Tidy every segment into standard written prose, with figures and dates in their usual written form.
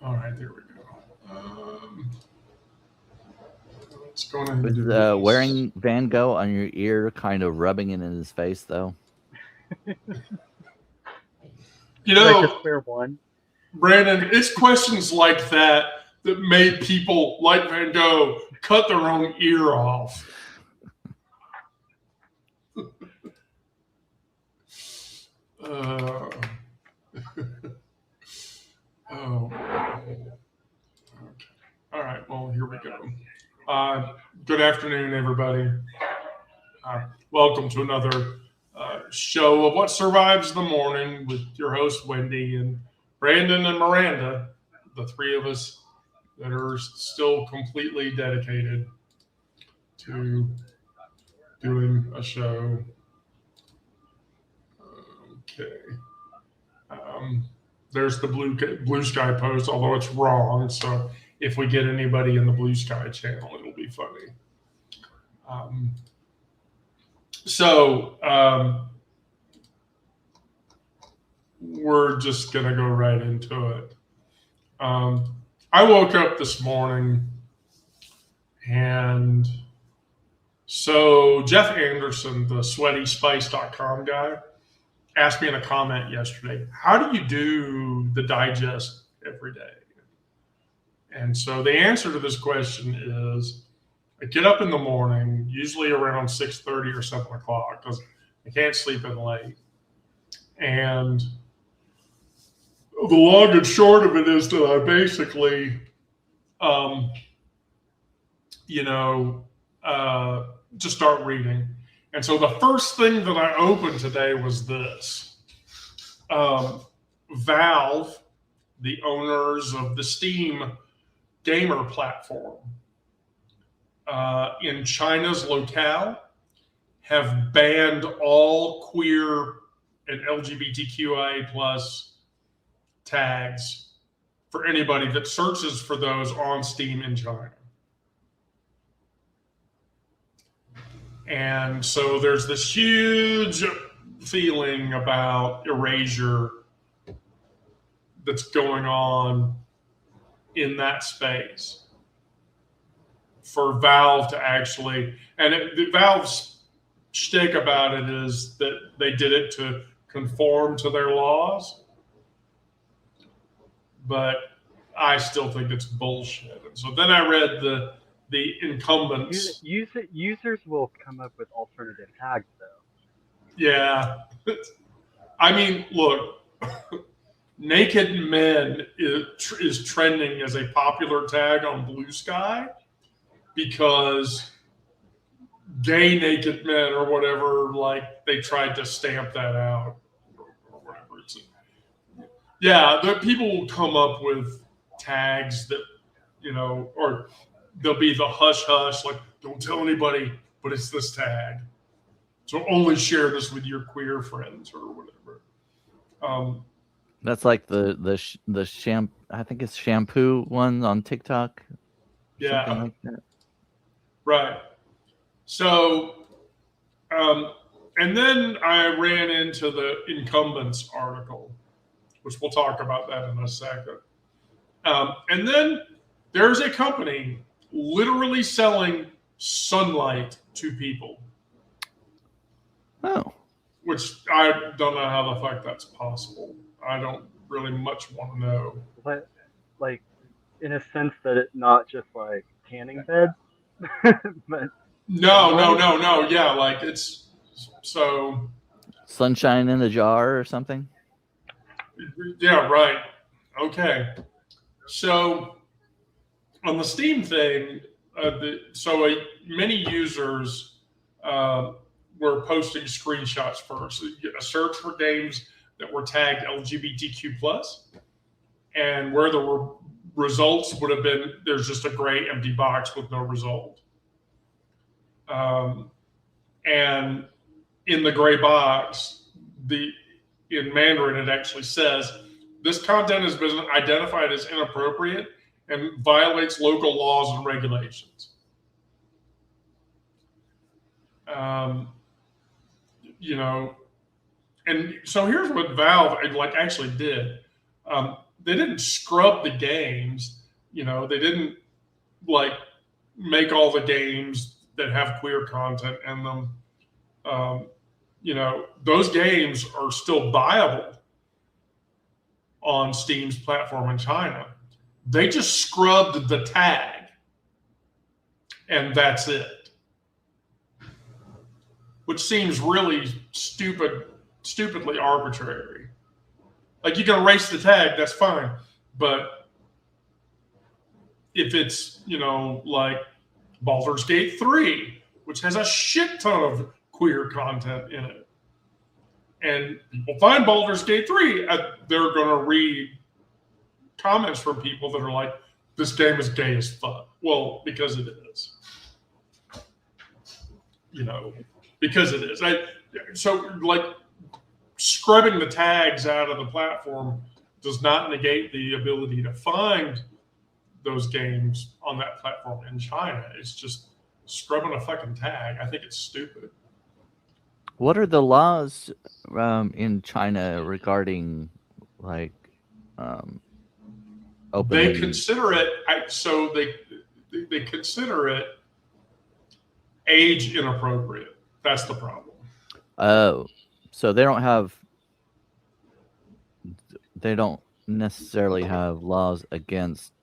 All right, there we go. Let's go ahead and Is do this. wearing Van Gogh on your ear kind of rubbing it in his face, though? You Should I just know, wear one? Brandon, it's questions like that that made people like Van Gogh cut their own ear off. Uh, oh. Okay. All right. Well, here we go. Good afternoon, everybody. Welcome to another show of What Survives the Morning with your host, Wendy, and Brandon and Miranda, the three of us that are still completely dedicated to doing a show. Okay. There's the blue sky post, although it's wrong. So if we get anybody in the blue sky channel, it'll be funny. So we're just gonna go right into it. I woke up this morning, and so Jeff Anderson, the sweatyspice.com guy, asked me in a comment yesterday, how do you do the digest every day? And so the answer to this question is I get up in the morning, usually around 6:30 or 7 o'clock, because I can't sleep in late. And the long and short of it is that I basically, just start reading. And so the first thing that I opened today was this. Valve, the owners of the Steam gamer platform, in China's locale, have banned all queer and LGBTQIA plus tags for anybody that searches for those on Steam in China. And so there's this huge feeling about erasure that's going on in that space for Valve to actually, and the Valve's shtick about it is that they did it to conform to their laws, but I still think it's bullshit. And so then I read the incumbents. Users will come up with alternative tags, though. Yeah. I mean, look, naked men is trending as a popular tag on Blue Sky because gay naked men or whatever, like they tried to stamp that out or whatever. The people will come up with tags that, or there'll be the hush hush, like don't tell anybody, but it's this tag. So only share this with your queer friends or whatever. That's like the shampoo. I think it's shampoo one on TikTok. Yeah. Something like that. Right. So, and then I ran into the incumbents article, which we'll talk about that in a second. And then there's a company literally selling sunlight to people. Oh. Which I don't know how the fuck that's possible. I don't really much want to know. But, like, in a sense that it's not just like tanning beds, but no. Yeah, like it's so sunshine in a jar or something. Yeah, right. Okay. So on the Steam thing, many users were posting screenshots first. So you get a search for games that were tagged LGBTQ plus, and where there were results would have been there's just a gray empty box with no result. And in the gray box, in Mandarin it actually says this content has been identified as inappropriate and violates local laws and regulations. And so here's what Valve actually did. didn't scrub the games. They didn't like make all the games that have queer content in them. Those games are still viable on Steam's platform in China. They just scrubbed the tag, and that's it. Which seems really stupidly arbitrary. Like, you can erase the tag, that's fine. But if it's, like Baldur's Gate 3, which has a shit ton of queer content in it, and people find Baldur's Gate 3, they're going to read comments from people that are like, this game is gay as fuck. Well, because it is. Because it is. So, like, scrubbing the tags out of the platform does not negate the ability to find those games on that platform in China. It's just scrubbing a fucking tag. I think it's stupid. What are the laws in China regarding, like, openly? They consider it. They consider it age inappropriate. That's the problem. Oh, so they don't necessarily have laws against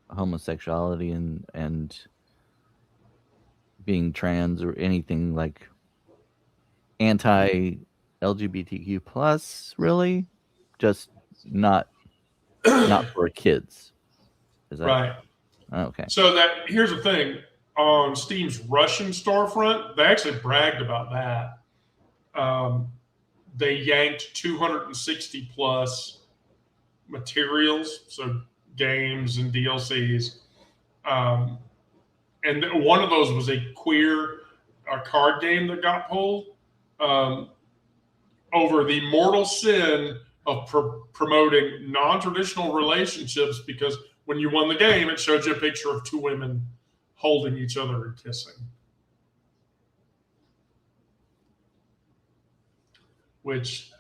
homosexuality and being trans or anything like anti-LGBTQ plus, really? Just not for kids. Is that right? Okay. So here's the thing. On Steam's Russian storefront, they actually bragged about that. They yanked 260 plus materials, so games and DLCs. And one of those was a queer card game that got pulled over the mortal sin of promoting non-traditional relationships, because when you won the game, it showed you a picture of two women holding each other and kissing. Which,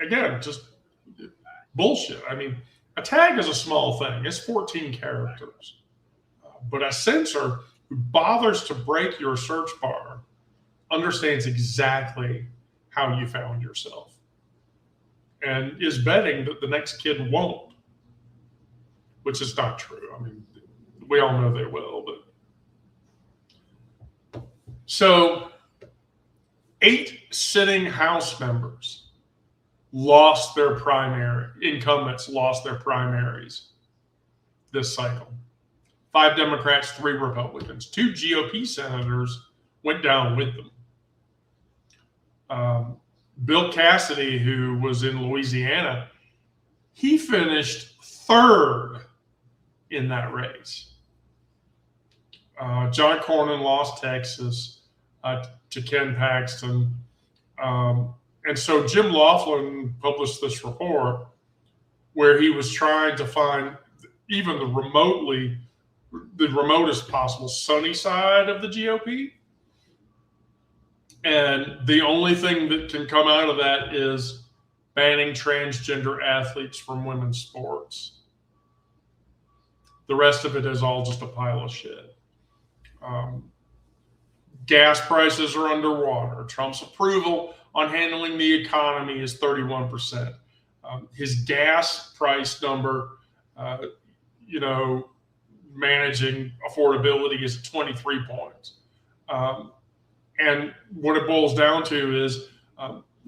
again, just bullshit. I mean, a tag is a small thing. It's 14 characters. But a censor who bothers to break your search bar understands exactly how you found yourself and is betting that the next kid won't, which is not true. I mean, we all know they will, but so 8 sitting House members lost their incumbents lost their primaries this cycle. 5 Democrats, 3 Republicans. 2 GOP senators went down with them. Bill Cassidy, who was in Louisiana, he finished 3rd in that race. John Cornyn lost Texas to Ken Paxton. And so Jim Laughlin published this report where he was trying to find even the remotest possible sunny side of the GOP. And the only thing that can come out of that is banning transgender athletes from women's sports. The rest of it is all just a pile of shit. Gas prices are underwater. Trump's approval on handling the economy is 31%. His gas price number, managing affordability is 23 points. And what it boils down to is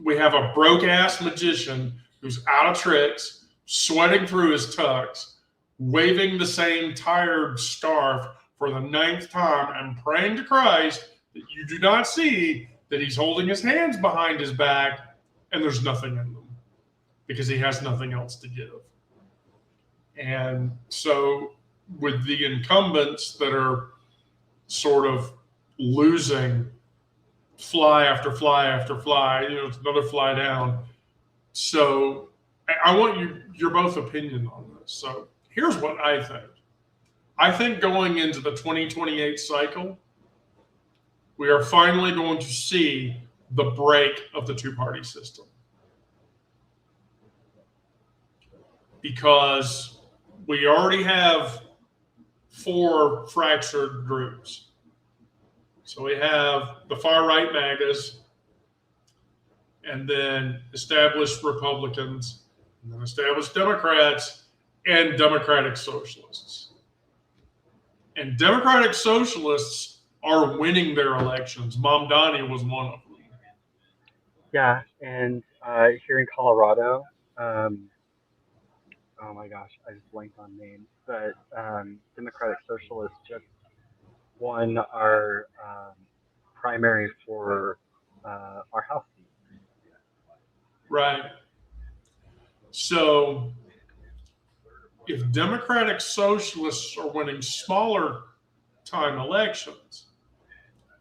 we have a broke-ass magician who's out of tricks, sweating through his tux, waving the same tired scarf for the 9th time and praying to Christ that you do not see that he's holding his hands behind his back and there's nothing in them because he has nothing else to give. And so with the incumbents that are sort of losing fly after fly after fly, it's another fly down. So I want your both opinion on this. So here's what I think. I think going into the 2028 cycle, we are finally going to see the break of the two-party system. because we already have 4 fractured groups. So we have the far right MAGAs, and then established Republicans, and then established Democrats, and Democratic Socialists. And Democratic Socialists are winning their elections. Mamdani was one of them. Yeah, and here in Colorado, oh my gosh, I just blanked on names, but Democratic Socialists just won our primary for our House seat. Right. So if Democratic Socialists are winning smaller time elections,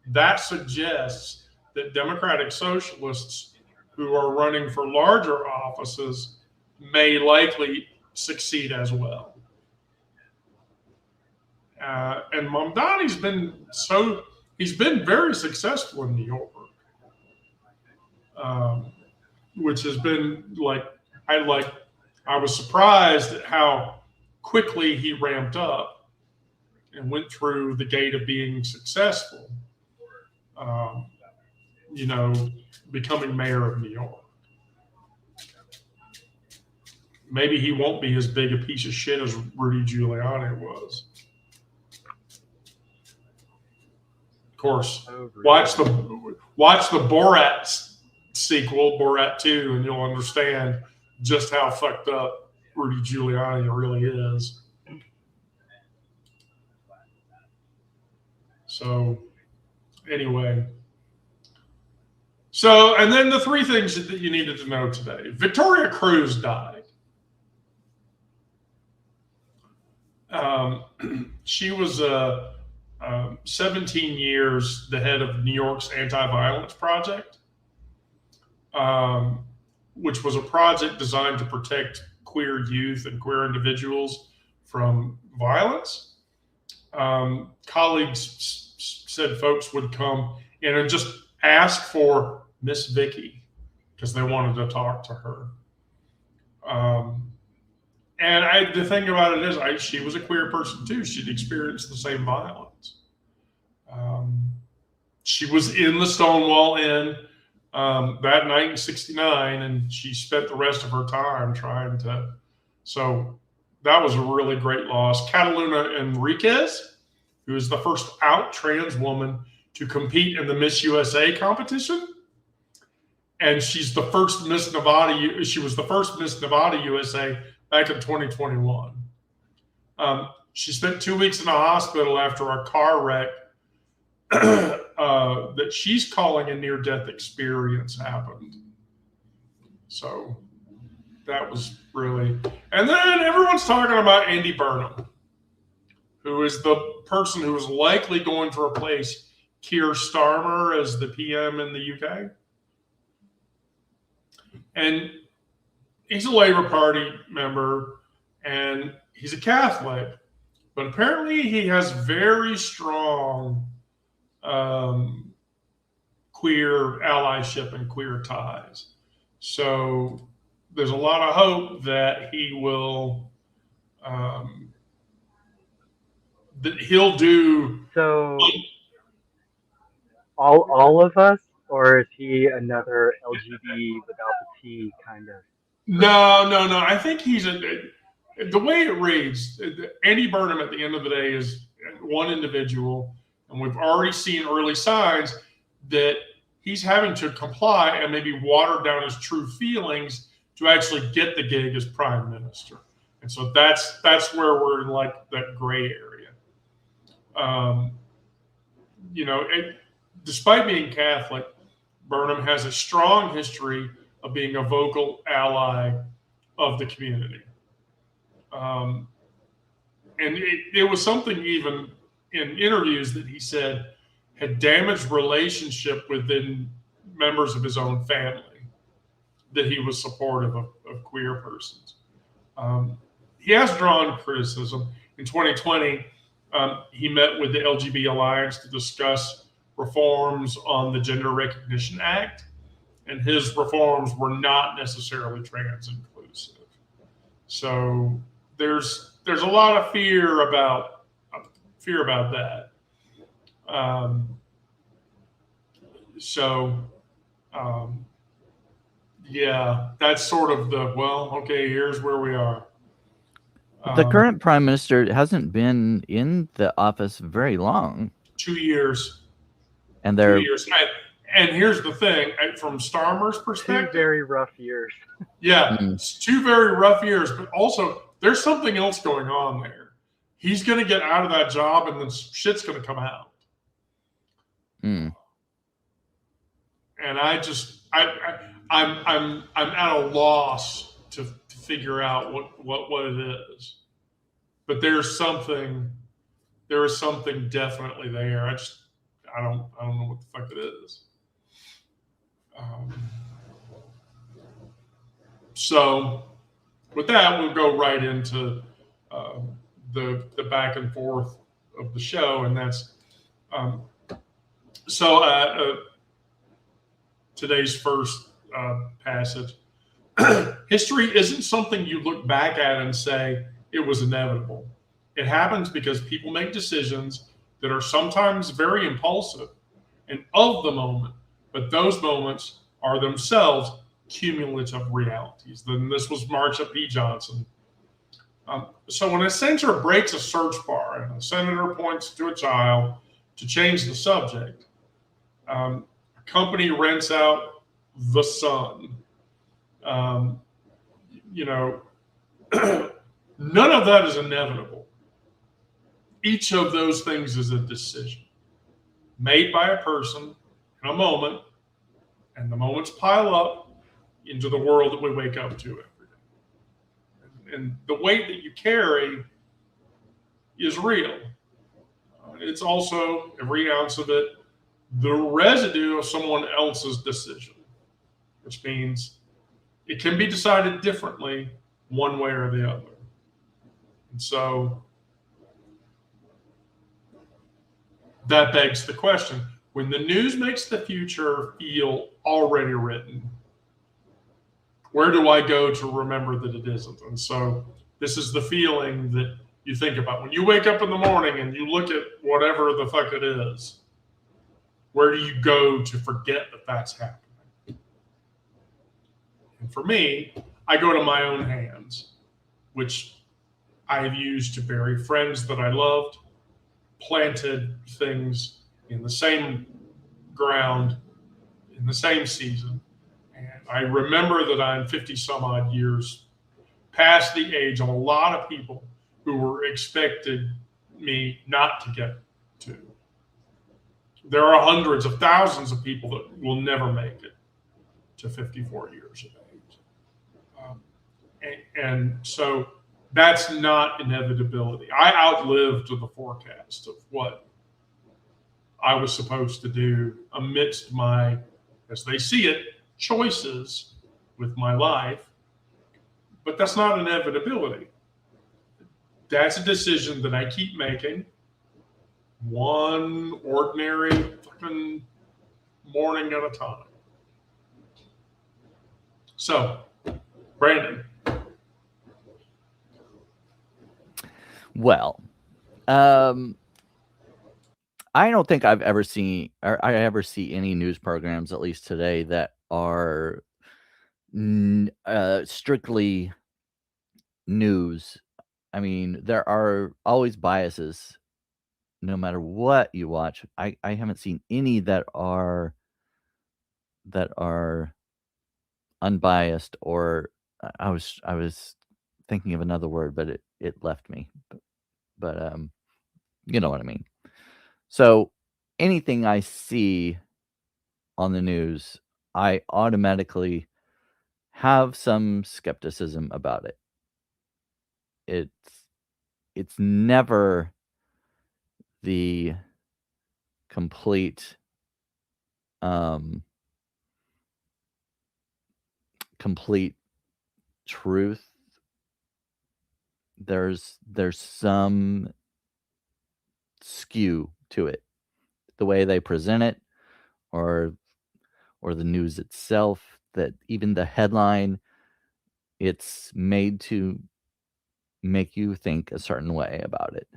that suggests that Democratic Socialists who are running for larger offices may likely succeed as well. And Mamdani's he's been very successful in New York, which has been I was surprised at how quickly he ramped up and went through the gate of being successful. Becoming mayor of New York. Maybe he won't be as big a piece of shit as Rudy Giuliani was. Of course, watch the Borat sequel, Borat 2, and you'll understand just how fucked up Rudy Giuliani really is. So, anyway. So, and then the 3 things that you needed to know today. Victoria Cruz died. She was 17 years the head of New York's Anti-Violence Project, which was a project designed to protect queer youth and queer individuals from violence. Colleagues said folks would come in and just ask for Miss Vicky because they wanted to talk to her. And the thing about it is, she was a queer person too. She'd experienced the same violence. She was in the Stonewall Inn that night in '69, and she spent the rest of her time trying to. So that was a really great loss. Catalina Enriquez, who is the first out trans woman to compete in the Miss USA competition. And she's the first Miss Nevada. She was the first Miss Nevada USA back in 2021. She spent 2 weeks in a hospital after a car wreck that she's calling a near-death experience happened. So that was really. And then everyone's talking about Andy Burnham, who is the person who is likely going to replace Keir Starmer as the PM in the UK. And he's a Labour Party member, and he's a Catholic, but apparently he has very strong queer allyship and queer ties. So there's a lot of hope that he will, that he'll do. So all of us, or is he another LGBT without the T kind of? No. I think he's the way it reads, Andy Burnham at the end of the day is one individual, and we've already seen early signs that he's having to comply and maybe water down his true feelings to actually get the gig as prime minister. And so that's where we're in like that gray area. Despite being Catholic, Burnham has a strong history of being a vocal ally of the community. And it was something even in interviews that he said had damaged relationship within members of his own family, that he was supportive of queer persons. He has drawn criticism. In 2020, he met with the LGBT Alliance to discuss reforms on the Gender Recognition Act, and his reforms were not necessarily trans inclusive. So there's a lot of fear about that. So yeah, that's sort of okay, here's where we are. The current prime minister hasn't been in the office very long. 2 years. And 2 years. And here's the thing, from Starmer's perspective. 2 very rough years. Yeah, it's 2 very rough years, but also there's something else going on there. He's going to get out of that job, and then shit's going to come out. And I'm at a loss to figure out what it is. But there is something definitely there. I don't know what the fuck it is. So with that, we'll go right into the back and forth of the show, and that's today's first passage. History isn't something you look back at and say it was inevitable. It happens because people make decisions that are sometimes very impulsive and of the moment, but those moments are themselves cumulative realities. Then this was Marsha P. Johnson. So when a senator breaks a search bar and a senator points to a child to change the subject, a company rents out the Sun. None of that is inevitable. Each of those things is a decision made by a person in a moment, and the moments pile up into the world that we wake up to every day. And the weight that you carry is real. It's also, every ounce of it, the residue of someone else's decision, which means it can be decided differently one way or the other. And so that begs the question, when the news makes the future feel already written, where do I go to remember that it isn't? And so this is the feeling that you think about. When you wake up in the morning and you look at whatever the fuck it is, where do you go to forget that that's happening? And for me, I go to my own hands, which I have used to bury friends that I loved, planted things in the same ground, in the same season. And I remember that I'm 50 some odd years past the age of a lot of people who were expected me not to get to. There are hundreds of thousands of people that will never make it to 54 years of age. And so that's not inevitability. I outlived the forecast of what I was supposed to do amidst my, as they see it, choices with my life. But that's not inevitability. That's a decision that I keep making one ordinary fucking morning at a time. So, Brandon. Well, I don't think I've ever seen, or I ever see any news programs, at least today, that are strictly news. I mean, there are always biases, no matter what you watch. I haven't seen any that are unbiased, or I was thinking of another word, but it left me. But you know what I mean. So anything I see on the news, I automatically have some skepticism about it. It's never the complete truth. There's some skew to it, the way they present it, or the news itself, that even the headline, it's made to make you think a certain way about it.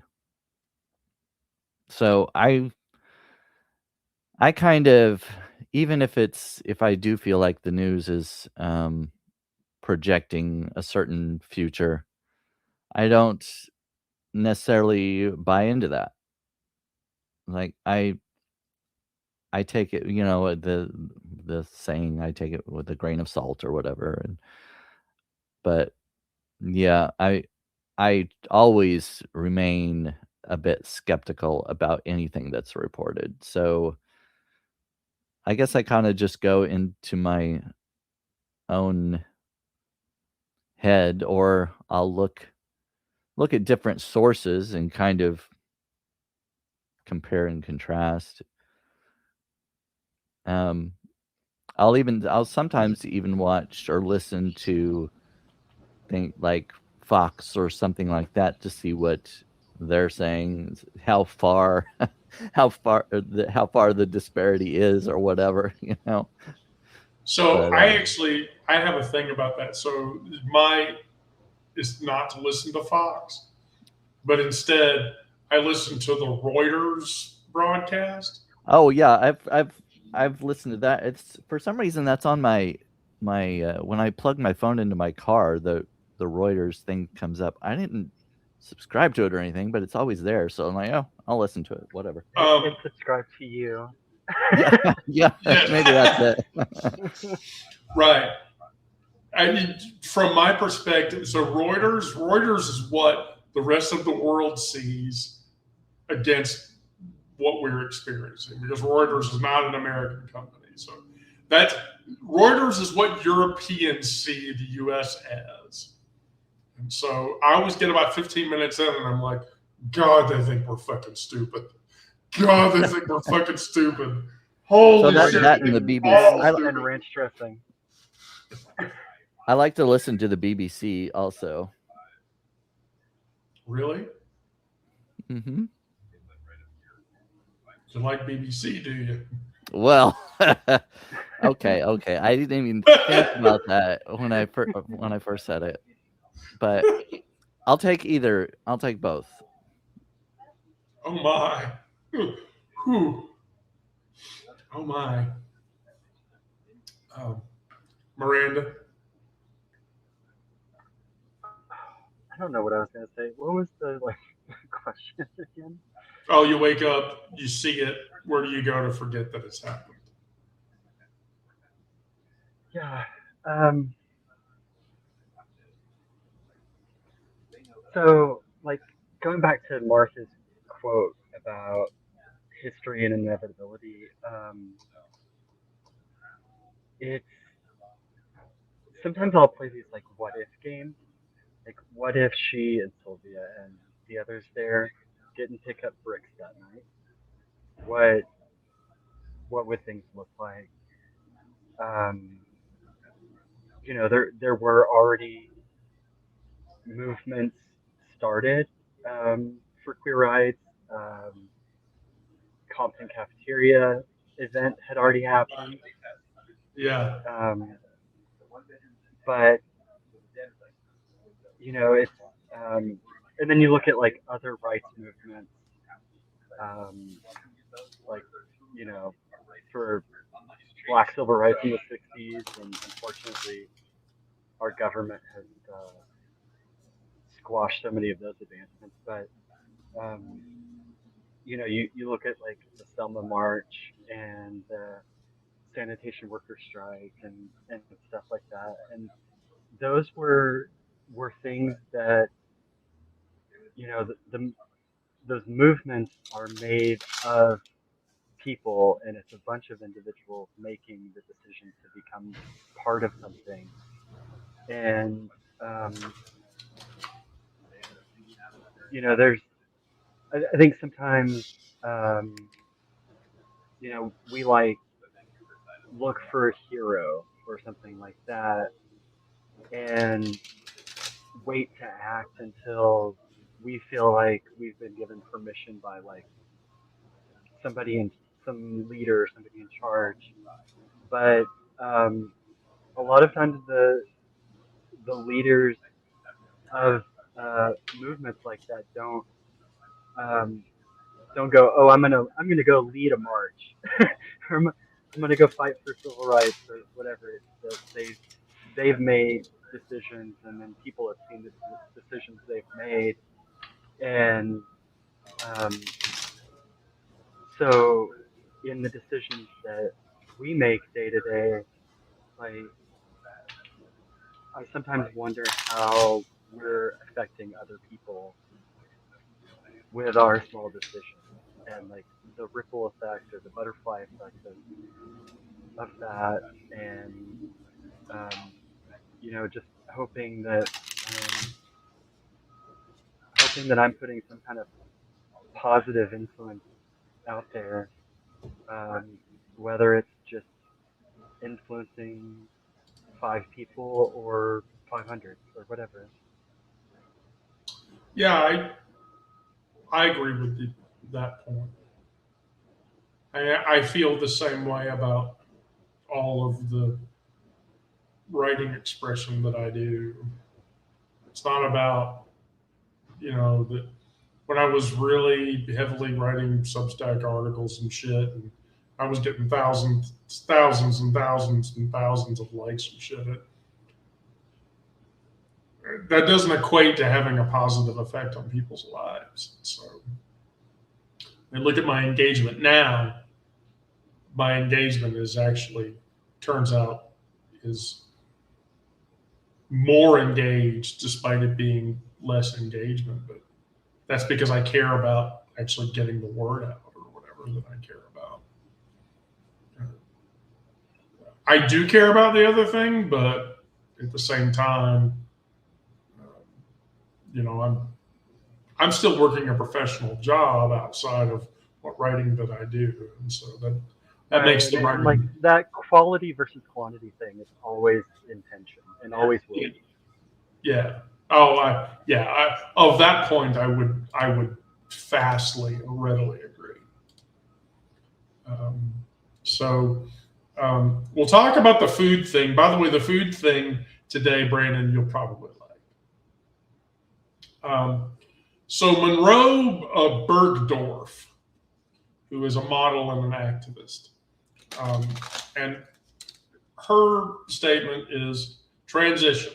So I kind of, even if I do feel like the news is projecting a certain future, I don't necessarily buy into that. Like I take it, the saying, I take it with a grain of salt or whatever. But yeah, I always remain a bit skeptical about anything that's reported. So I guess I kind of just go into my own head, or I'll look at different sources and kind of compare and contrast. I'll sometimes even watch or listen to think like Fox or something like that to see what they're saying, how far how far the disparity is or whatever, So But I have a thing about that. So my is not to listen to Fox, but instead I listen to the Reuters broadcast. oh yeah, I've listened to that. It's for some reason that's on my when I plug my phone into my car, the Reuters thing comes up. I didn't subscribe to it or anything, but it's always there. So I'm like, oh, I'll listen to it. Whatever. It subscribed to you. Yeah, yeah, Yes. maybe that's it. Right. I mean, from my perspective, so Reuters is what the rest of the world sees against what we're experiencing, because Reuters is not an American company. So that's Reuters is what Europeans see the U.S. as. And so I always get about 15 minutes in, and I'm like, God, they think we're fucking stupid. God, they think we're fucking stupid. Holy So shit! that and the they BBC. all and stupid. ranch dressing. I like to listen to the BBC also. Really? Hmm. You like BBC, do you? Well, okay. I didn't even think about that when I first said it, but I'll take either. I'll take both. Oh my. Whew. Oh my. Miranda. I don't know what I was gonna say. What was the question again? Oh, you wake up, you see it. Where do you go to forget that it's happened? Yeah. So, going back to Martha's quote about history and inevitability, it's sometimes I'll play these what if games. Like, what if she and Sylvia and the others there didn't pick up bricks that night? What would things look like? Um, there were already movements started for queer rights. Um, Compton cafeteria event had already happened. Yeah. But it's and then you look at other rights movements, like for Black civil rights in the '60s, and unfortunately, our government has squashed so many of those advancements. But um, you look at the Selma March and the sanitation worker strike and stuff like that, and those were things that those movements are made of people, and it's a bunch of individuals making the decision to become part of something. And there's I think sometimes we look for a hero or something like that and wait to act until we feel like we've been given permission by somebody in some leader, somebody in charge. But a lot of times the leaders of movements like that don't go, oh, I'm gonna go lead a march, or I'm gonna go fight for civil rights or whatever. It's that they've made decisions, and then people have seen the decisions they've made, and um, so in the decisions that we make day to day, like I sometimes wonder how we're affecting other people with our small decisions, and like the ripple effect or the butterfly effect of that, and um, just hoping that um, I'm putting some kind of positive influence out there, um, whether it's just influencing 5 people or 500 or whatever. Yeah, I agree with that point. I feel the same way about all of the writing expression that I do. It's not about, that when I was really heavily writing Substack articles and shit, and I was getting thousands and thousands and thousands of likes and shit. That doesn't equate to having a positive effect on people's lives. So, and look at my engagement now. My engagement is actually turns out is more engaged despite it being less engagement, but that's because I care about actually getting the word out or whatever that I care about. I do care about the other thing, but at the same time, I'm still working a professional job outside of what writing that I do, and so that makes the and like writing. that quality versus quantity thing is always in tension and always will be. Yeah. Oh, of that point, I would fastly and readily agree. Um, so we'll talk about the food thing. By the way, the food thing today, Brandon, you'll probably like. So Monroe Bergdorf, who is a model and an activist, and her statement is transition.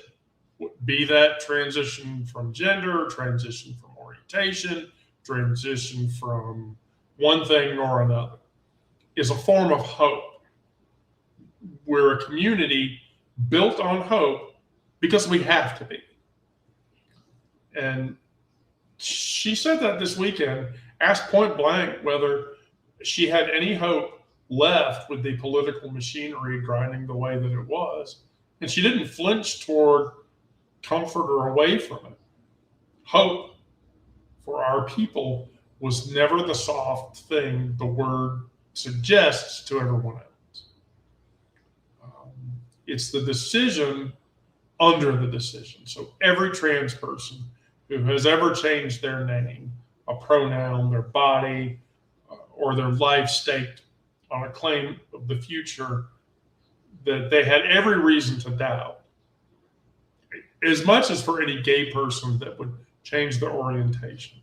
Be that transition from gender, transition from orientation, transition from one thing or another, is a form of hope. We're a community built on hope because we have to be. And she said that this weekend, asked point blank whether she had any hope left with the political machinery grinding the way that it was. And she didn't flinch toward comfort or away from it. Hope for our people was never the soft thing the word suggests to everyone else. It's the decision under the decision. So every trans person who has ever changed their name, a pronoun, their body, or their life staked on a claim of the future that they had every reason to doubt, as much as for any gay person that would change their orientation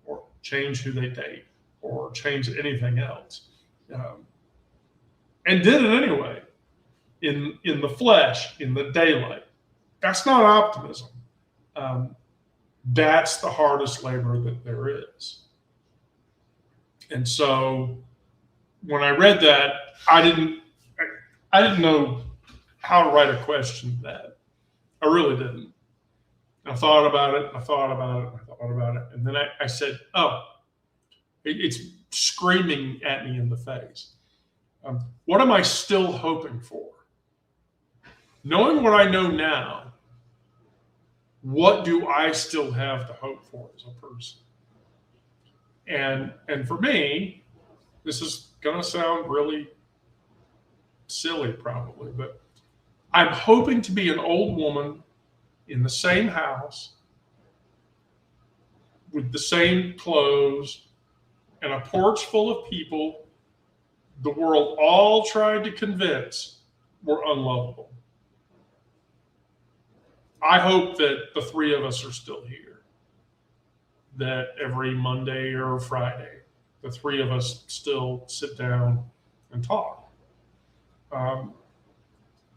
or change who they date or change anything else, and did it anyway in the flesh, in the daylight. That's not optimism. That's the hardest labor that there is. And so when I read that, I didn't know how to write a question to that. I really didn't. I thought about it. And then I said, oh, it's screaming at me in the face. What am I still hoping for? Knowing what I know now, what do I still have to hope for as a person? And for me, this is going to sound really silly probably, but I'm hoping to be an old woman in the same house with the same clothes and a porch full of people the world all tried to convince were unlovable. I hope that the three of us are still here. that every Monday or Friday, the three of us still sit down and talk. Um,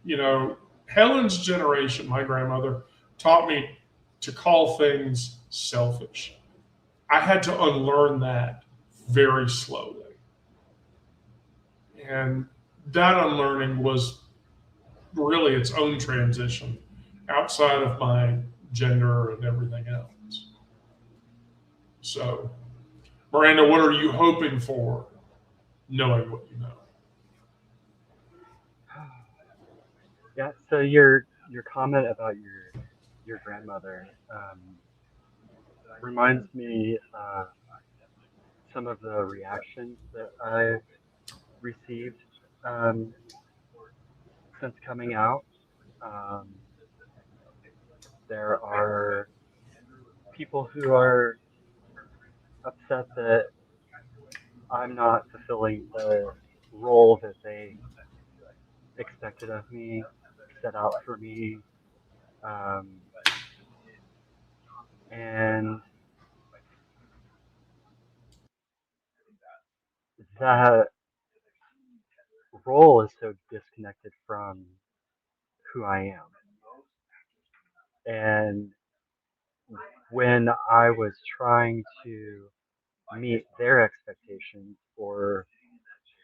you know, Helen's generation, my grandmother, taught me to call things selfish. I had to unlearn that very slowly. And that unlearning was really its own transition outside of my gender and everything else. So, Miranda, what are you hoping for knowing what you know? Yeah. So your comment about your grandmother reminds me of some of the reactions that I've received um, since coming out. Um, there are people who are upset that I'm not fulfilling the role that they expected of me, set out for me, um, and that role is so disconnected from who I am. And when I was trying to meet their expectations or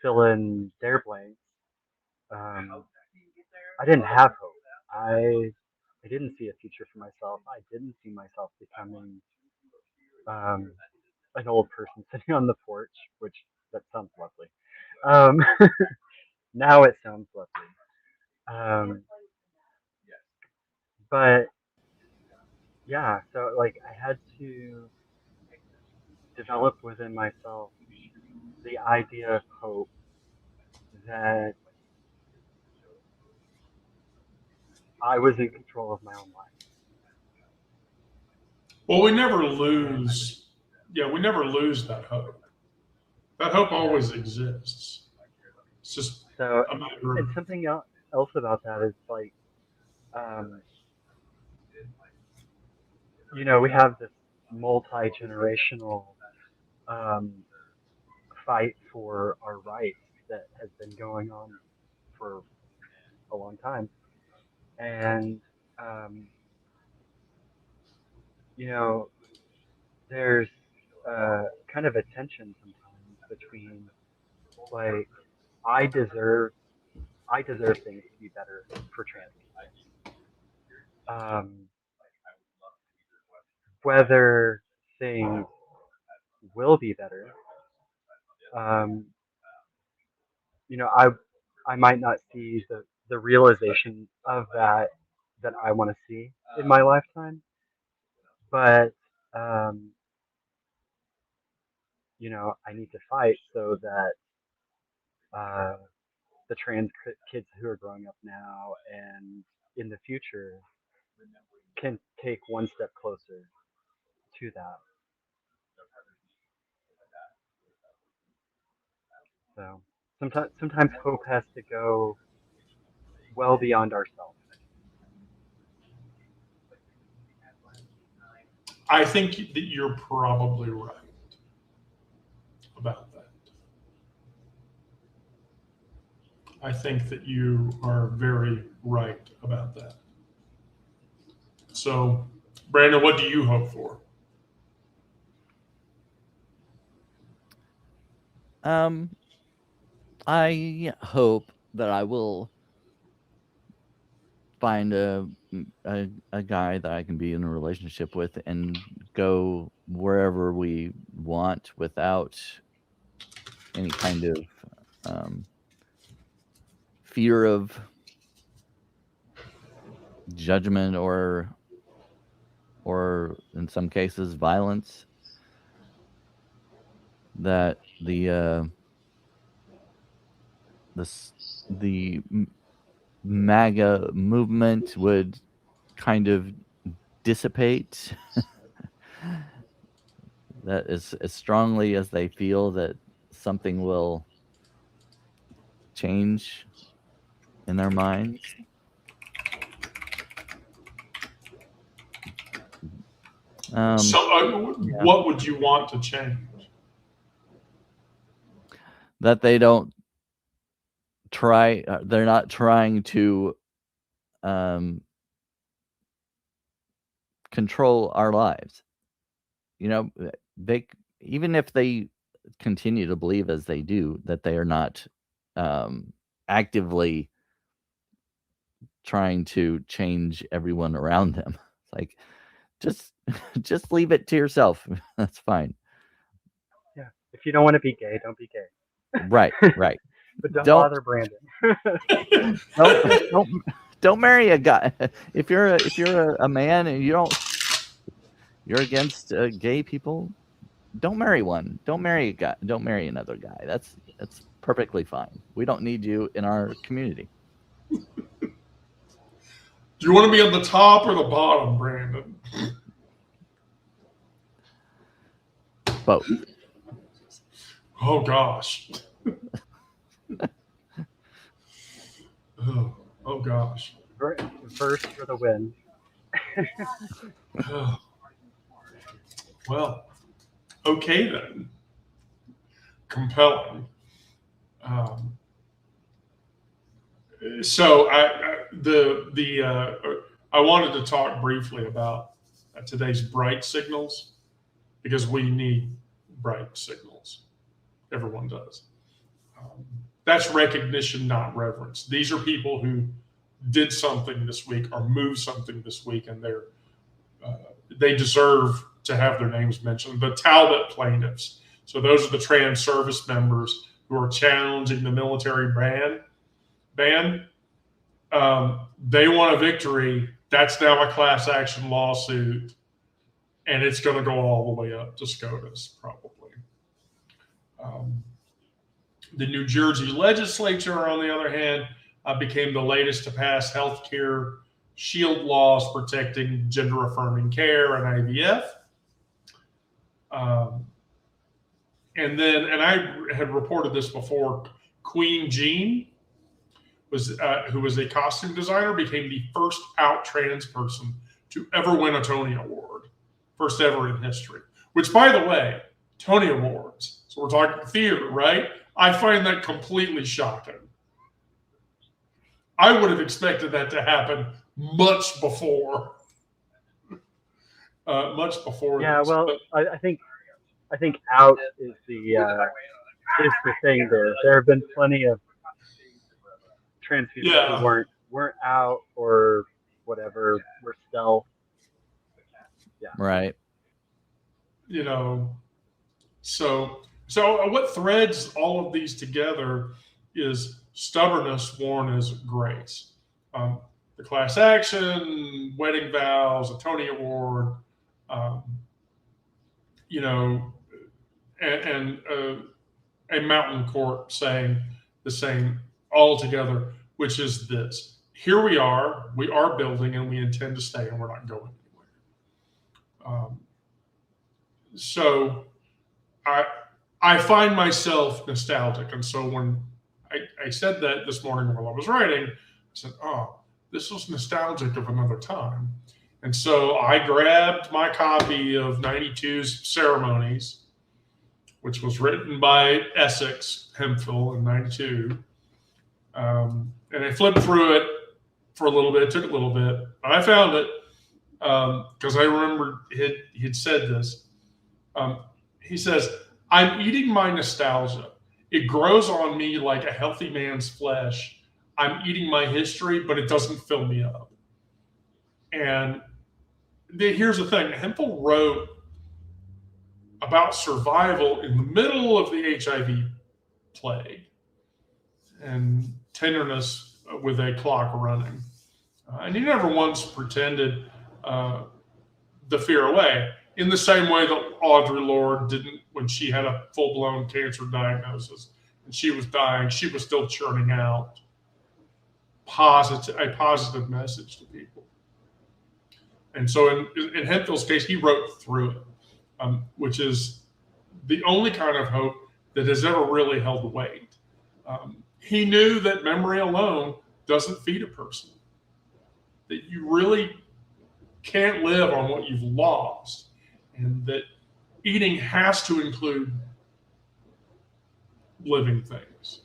fill in their blanks, um, I didn't have hope. I didn't see a future for myself. I didn't see myself becoming um, an old person sitting on the porch, which that sounds lovely. Um, now it sounds lovely. Um, but yeah, so like I had to develop within myself the idea of hope that I was in control of my own life. Well, we never And lose. Yeah, we never lose that hope. That hope yeah, always exists. It's just so a matter and of. something else about that is like, um, we have this multi generational um, fight for our rights that has been going on for a long time. And, um, you know, there's kind of a tension sometimes between like I deserve I deserve things to be better for trans people. Whether things will be better, um, I might not see the realization of that I want to see in my lifetime, but um, I need to fight so that uh, the trans kids who are growing up now and in the future can take one step closer to that. So sometimes hope has to go well beyond ourselves. I think that you're probably right about that. I think that you are very right about that. So, Brandon, what do you hope for? I hope that I will find a guy that I can be in a relationship with and go wherever we want without any kind of fear of judgment or in some cases violence. That the MAGA movement would kind of dissipate. That as strongly as they feel that something will change in their minds, Yeah. What would you want to change? That they don't try. They're not trying to control our lives. They, even if they continue to believe as they do, that they are not actively trying to change everyone around them. It's like, just leave it to yourself. That's fine. Yeah. If you don't want to be gay, don't be gay. Right. But don't bother Brandon. Don't marry a guy. If you're a man and you're against gay people, don't marry one. Don't marry a guy. Don't marry another guy. That's perfectly fine. We don't need you in our community. Do you want to be on the top or the bottom, Brandon? Both. Oh gosh. Oh gosh. First for the win. Well, okay then. Compelling. So I wanted to talk briefly about today's bright signals, because we need bright signals. Everyone does. That's recognition, not reverence. These are people who did something this week or moved something this week, and they deserve to have their names mentioned. The Talbot plaintiffs. So those are the trans service members who are challenging the military ban. They won a victory. That's now a class action lawsuit, and it's going to go all the way up to SCOTUS probably. The New Jersey legislature, on the other hand, became the latest to pass healthcare shield laws protecting gender-affirming care and IVF. And I had reported this before, Queen Jean, who was a costume designer, became the first out trans person to ever win a Tony Award. First ever in history. Which, by the way, Tony Awards. So we're talking theater, right? I find that completely shocking. I would have expected that to happen much before. Yeah, this. well, I think out is the thing. There have been plenty of trans people who weren't out or whatever, were stealth. Yeah. Right. So what threads all of these together is stubbornness worn as grace. The class action, wedding vows, a Tony Award, and a mountain court saying the same all together, which is this: here we are building, and we intend to stay, and we're not going anywhere. So I find myself nostalgic, and so when I said that this morning while I was writing, I said, "Oh, this was nostalgic of another time." And so I grabbed my copy of 92's Ceremonies, which was written by Essex Hemphill in 92. And I flipped through it for a little bit. It took a little bit. But I found it because I remember he'd said this. He says, "I'm eating my nostalgia. It grows on me like a healthy man's flesh. I'm eating my history, but it doesn't fill me up." And here's the thing. Hemphill wrote about survival in the middle of the HIV plague and tenderness with a clock running. And he never once pretended the fear away, in the same way that Audre Lorde didn't when she had a full-blown cancer diagnosis and she was dying. She was still churning out a positive message to people. And so in Hemphill's case, he wrote through it, which is the only kind of hope that has ever really held weight. He knew that memory alone doesn't feed a person, that you really can't live on what you've lost. and that eating has to include living things.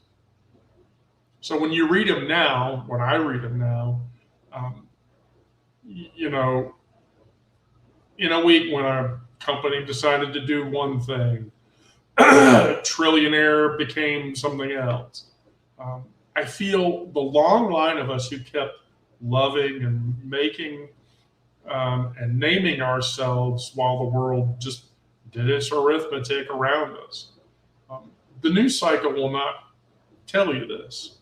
So when you read them now, when I read them now, you know, in a week when a company decided to do one thing, trillionaire became something else. I feel the long line of us who kept loving and making and naming ourselves while the world just did its arithmetic around us. The news cycle will not tell you this.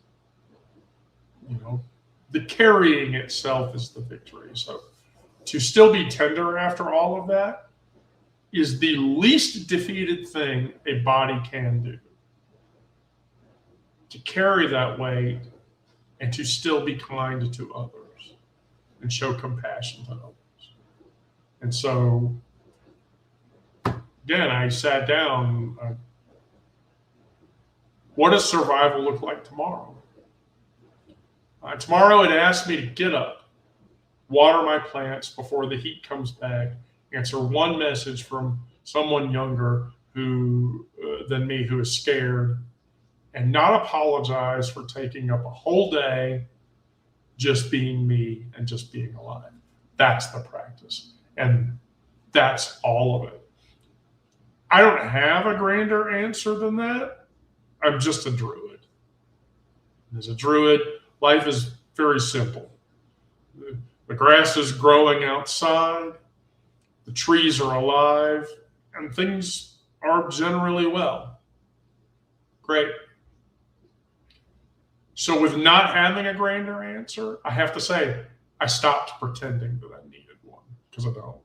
You know, the carrying itself is the victory. So to still be tender after all of that is the least defeated thing a body can do. To carry that weight and to still be kind to others and show compassion to others. And so, again, I sat down. What does survival look like tomorrow? Tomorrow it asked me to get up, water my plants before the heat comes back, answer one message from someone younger than me who is scared, and not apologize for taking up a whole day just being me and just being alive. That's the practice. And that's all of it. I don't have a grander answer than that. I'm just a druid. As a druid, life is very simple. The grass is growing outside, the trees are alive, and things are generally well. Great. So with not having a grander answer, I have to say, I stopped pretending that I needed one, because I don't.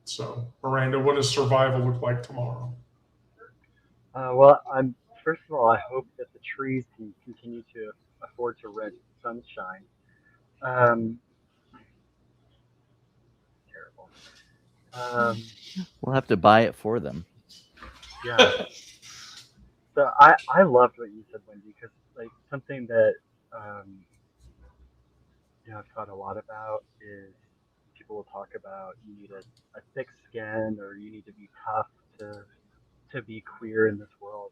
So, Miranda, what does survival look like tomorrow? Well, first of all, I hope that the trees can continue to afford to rent sunshine. Um, Terrible. We'll have to buy it for them. Yeah. So I loved what you said, Wendy, because like something that I've thought a lot about is people will talk about you need a thick skin or you need to be tough to be queer in this world.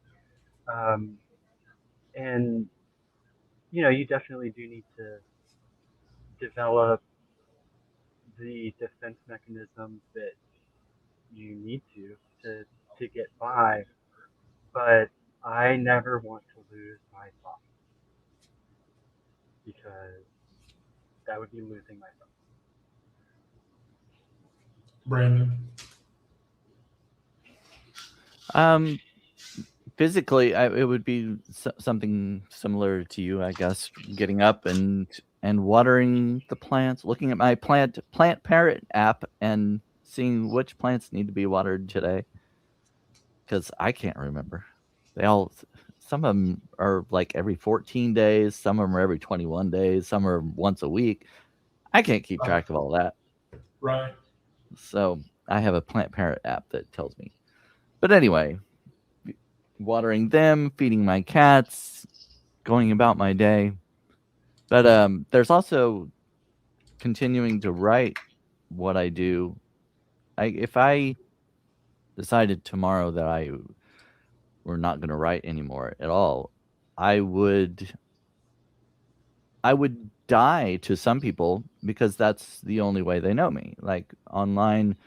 Um, and you definitely do need to develop the defense mechanisms that you need to get by. But I never want to lose my thoughts because that would be losing myself. Brandon? Physically, it would be something similar to you, I guess. Getting up and watering the plants, looking at my plant parent app, and seeing which plants need to be watered today. Because I can't remember. Some of them are like every 14 days. Some of them are every 21 days. Some are once a week. I can't keep track of all that. Right. So I have a plant parent app that tells me. But anyway, watering them, feeding my cats, going about my day. But there's also continuing to write what I do. If I decided tomorrow that we're not going to write anymore at all, I would die to some people because that's the only way they know me. Like online,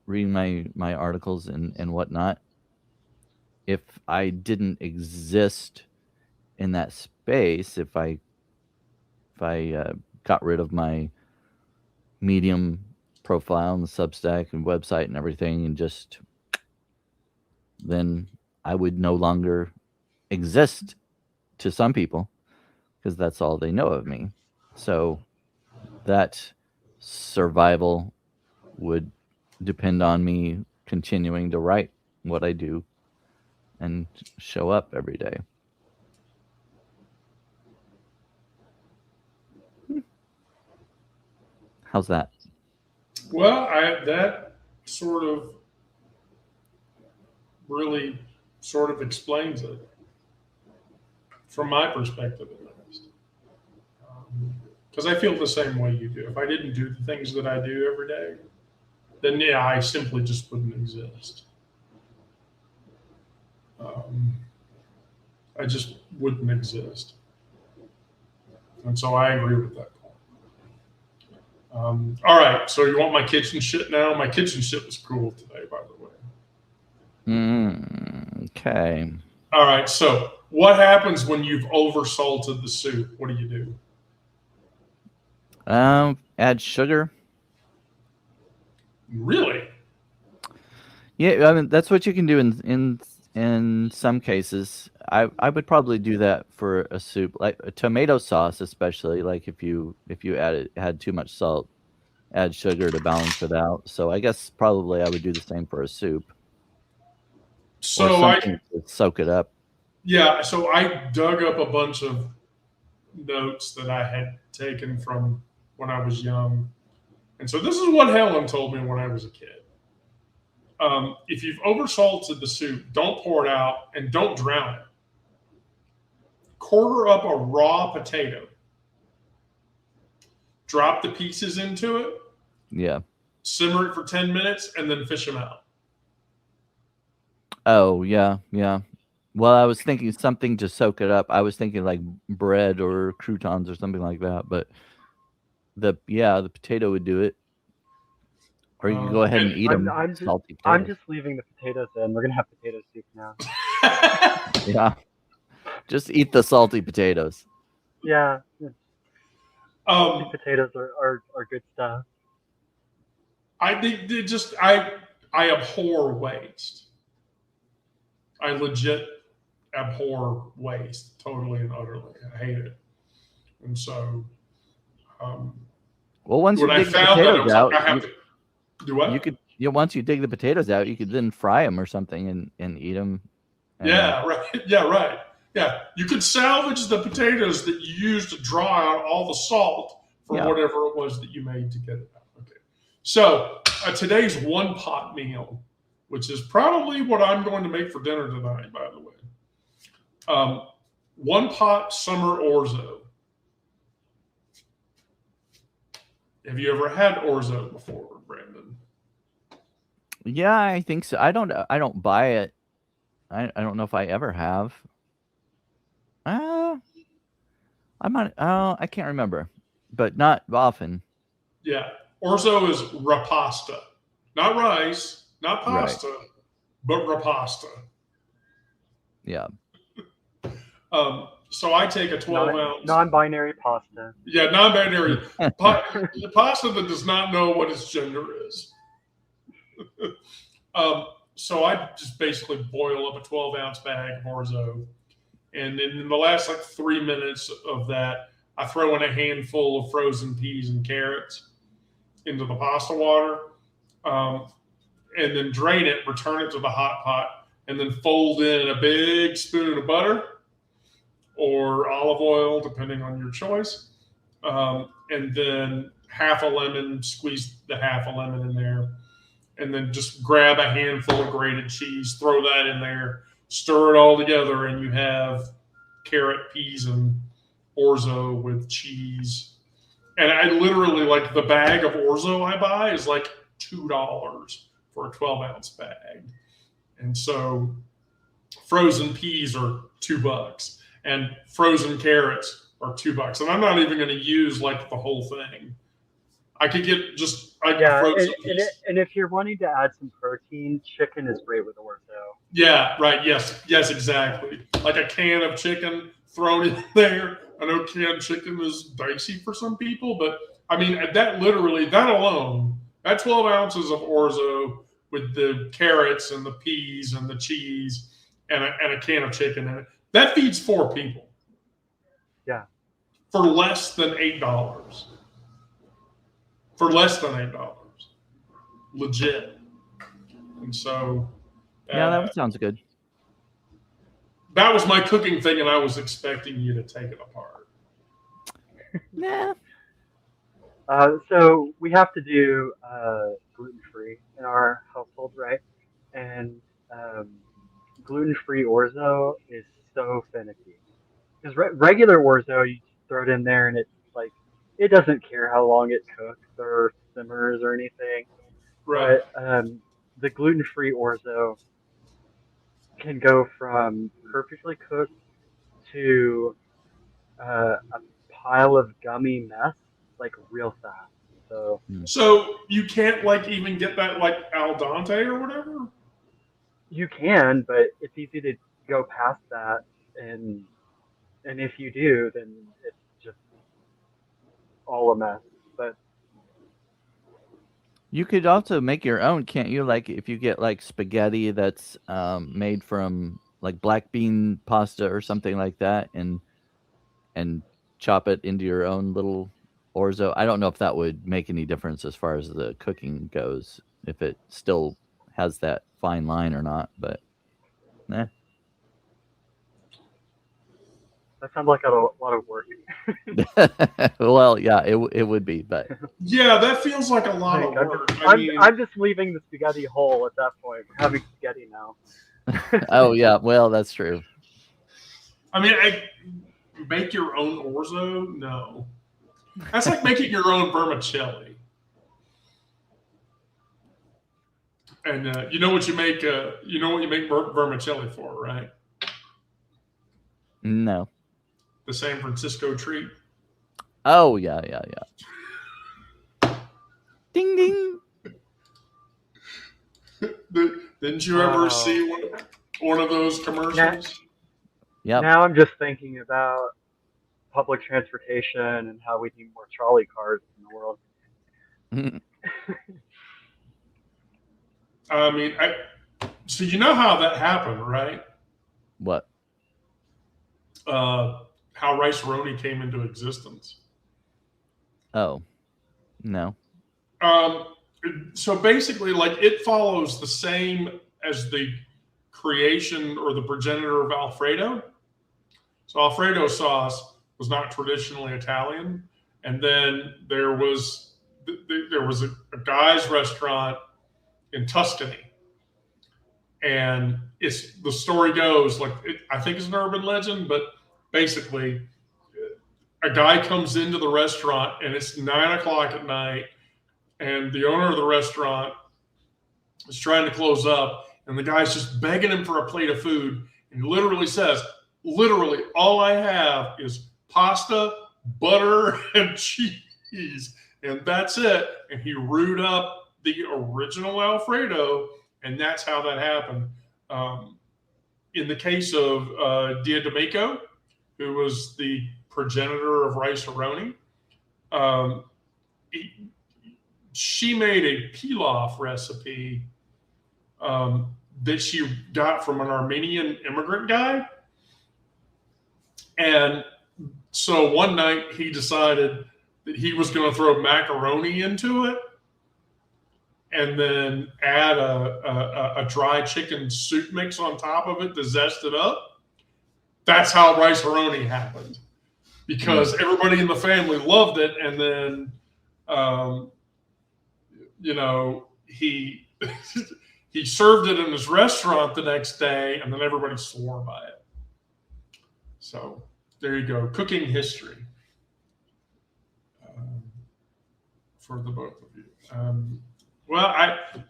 reading my articles and whatnot. If I didn't exist in that space, if I got rid of my Medium profile and the Substack and website and everything, and then I would no longer exist to some people because that's all they know of me. So that survival would depend on me continuing to write what I do and show up every day. How's that? Well, that sort of really sort of explains it from my perspective, at least. because I feel the same way you do. If I didn't do the things that I do every day, then yeah, I simply just wouldn't exist. I just wouldn't exist. And so I agree with that point. All right, so you want my kitchen shit now? My kitchen shit was cool today, by the way. Okay. All right, so what happens when you've oversalted the soup? What do you do? Add sugar. Really? Yeah, I mean that's what you can do in some cases. I would probably do that for a soup, like a tomato sauce, especially. Like if you had too much salt, add sugar to balance it out. So I guess probably I would do the same for a soup. So or something to soak it up. Yeah, so I dug up a bunch of notes that I had taken from when I was young. And so this is what Helen told me when I was a kid. If you've oversalted the soup, don't pour it out and don't drown it. Quarter up a raw potato. Drop the pieces into it. Yeah. Simmer it for 10 minutes and then fish them out. Oh, yeah, yeah. Well, I was thinking something to soak it up. I was thinking like bread or croutons or something like that. But the potato would do it. Or you can go ahead and eat them. Salty potatoes. I'm just leaving the potatoes in. We're gonna have potato soup now. Yeah. Just eat the salty potatoes. Yeah. Salty potatoes are good stuff. I think I abhor waste. I legit abhor waste totally and utterly. I hate it. And so, well, once you dig the potatoes out, do what? You could, once you dig the potatoes out, you could then fry them or something and eat them. Yeah, right. Yeah, right. Yeah, you could salvage the potatoes that you used to draw out all the salt for whatever it was that you made to get it out. Okay. So today's one pot meal, which is probably what I'm going to make for dinner tonight, by the way. One pot summer orzo. Have you ever had orzo before, Brandon? Yeah, I think so. I don't buy it. I don't know if I ever have. I can't remember, but not often. Yeah, orzo is rapasta, not rice, not pasta, but rapasta. Yeah. So I take a 12-ounce non-binary pasta. Yeah, non-binary pasta that does not know what its gender is. So I just basically boil up a 12-ounce bag of orzo, and then in the last 3 minutes of that, I throw in a handful of frozen peas and carrots into the pasta water, and then drain it, return it to the hot pot, and then fold in a big spoon of butter or olive oil, depending on your choice, and then half a lemon, squeeze the half a lemon in there, and then just grab a handful of grated cheese, throw that in there, stir it all together, and you have carrot, peas, and orzo with cheese. And I literally, the bag of orzo I buy is $2 for a 12-ounce bag. And so frozen peas are $2. And frozen carrots are $2. And I'm not even going to use the whole thing. I could get just frozen peas. And if you're wanting to add some protein, chicken is great with orzo. Yeah, right. Yes, exactly. Like a can of chicken thrown in there. I know canned chicken is dicey for some people, but I mean that alone, that 12 ounces of orzo with the carrots and the peas and the cheese and a can of chicken in it, that feeds 4 people. Yeah. For less than $8. For less than $8. Legit. And so. Yeah, that sounds good. That was my cooking thing, and I was expecting you to take it apart. Nah. So we have to do gluten-free in our household, right? And gluten-free orzo is so finicky. Because regular orzo, you just throw it in there, and it doesn't care how long it cooks or simmers or anything. Right. But the gluten-free orzo can go from perfectly cooked to a pile of gummy mess like real fast. So So you can't like even get that like al dente or whatever. you can, but it's easy to go past that, and if you do, then it's just all a mess. But You could also make your own, can't you? Like if you get like spaghetti that's made from like black bean pasta or something like that, and chop it into your own little orzo. I don't know if that would make any difference as far as the cooking goes, if it still has that fine line or not. But that sounds like a lot of work. well, yeah, it would be, but Yeah, that feels like a lot Like of work. I'm just leaving the spaghetti whole at that point. We're having spaghetti now. oh yeah, well that's true. I mean, make your own orzo? No, that's like making your own vermicelli. And you know what you make? You know what you make vermicelli for, right? No. The San Francisco treat. Oh yeah. Ding ding. Didn't you ever see one of those commercials? Yeah. Now I'm just thinking about public transportation and how we need more trolley cars in the world. I mean, so you know how that happened, right? What? How Rice-A-Roni came into existence. Oh, no. So basically, like it follows the same as the creation or the progenitor of Alfredo. So Alfredo sauce was not traditionally Italian, and then there was a guy's restaurant in Tuscany, and the story goes like I think it's an urban legend, but basically a guy comes into the restaurant and it's 9 o'clock at night, and the owner of the restaurant is trying to close up, and the guy's just begging him for a plate of food, and he literally says, "Literally, all I have is pasta, butter, and cheese, and that's it." And he root up the original Alfredo, and that's how that happened. In the case of Dia D'Amico, who was the progenitor of Rice-A-Roni, she made a pilaf recipe that she got from an Armenian immigrant guy. And so one night he decided that he was going to throw macaroni into it and then add a dry chicken soup mix on top of it to zest it up. That's how Rice-A-Roni happened, because everybody in the family loved it. And then, he he served it in his restaurant the next day, and then everybody swore by it. So there you go, cooking history for the both of you.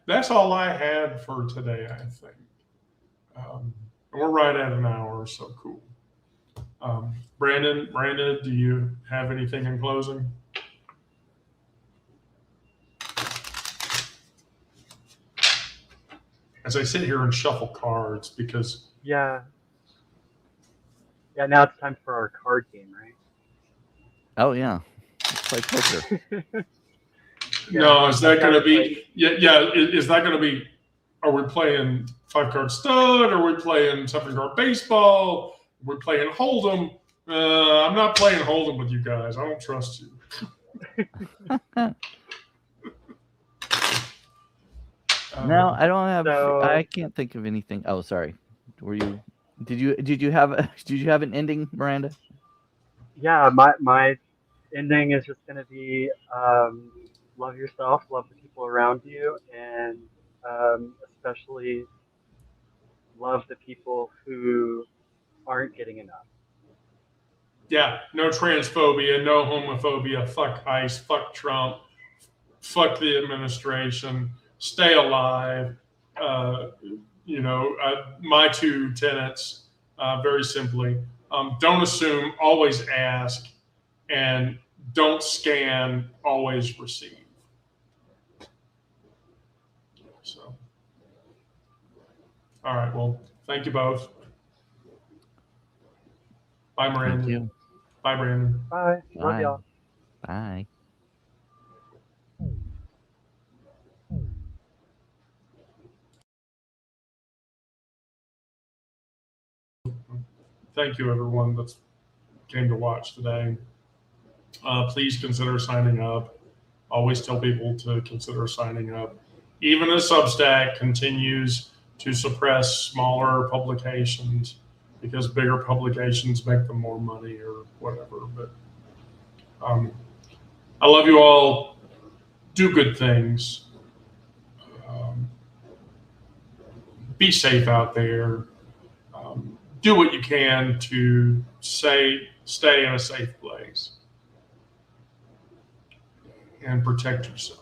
That's all I had for today, I think. We're right at an hour, so cool. Brandon, Miranda, do you have anything in closing? As I sit here and shuffle cards, because yeah, now it's time for our card game, right? Oh yeah, let's play poker. No, is that going to be? Is that going to be? Are we playing 5-card stud? Are we playing 7-card baseball? Are we playing Hold'em? I'm not playing Hold'em with you guys. I don't trust you. No, I don't have. So- I can't think of anything. Oh, sorry. Were you? Did you have an ending, Miranda? Yeah, my ending is just going to be love yourself, love the people around you, and especially love the people who aren't getting enough. Yeah, no transphobia, no homophobia, fuck ICE, fuck Trump, fuck the administration, stay alive. My two tenets, very simply, don't assume, always ask, and don't scan, always receive. So, all right, well, thank you both. Bye, Miranda. Thank you. Bye, Brandon. Bye. Love Bye. y'all. Bye. Thank you, everyone that came to watch today. Please consider signing up. Always tell people to consider signing up. Even as Substack continues to suppress smaller publications because bigger publications make them more money or whatever. But I love you all. Do good things. Be safe out there. Do what you can to stay in a safe place and protect yourself.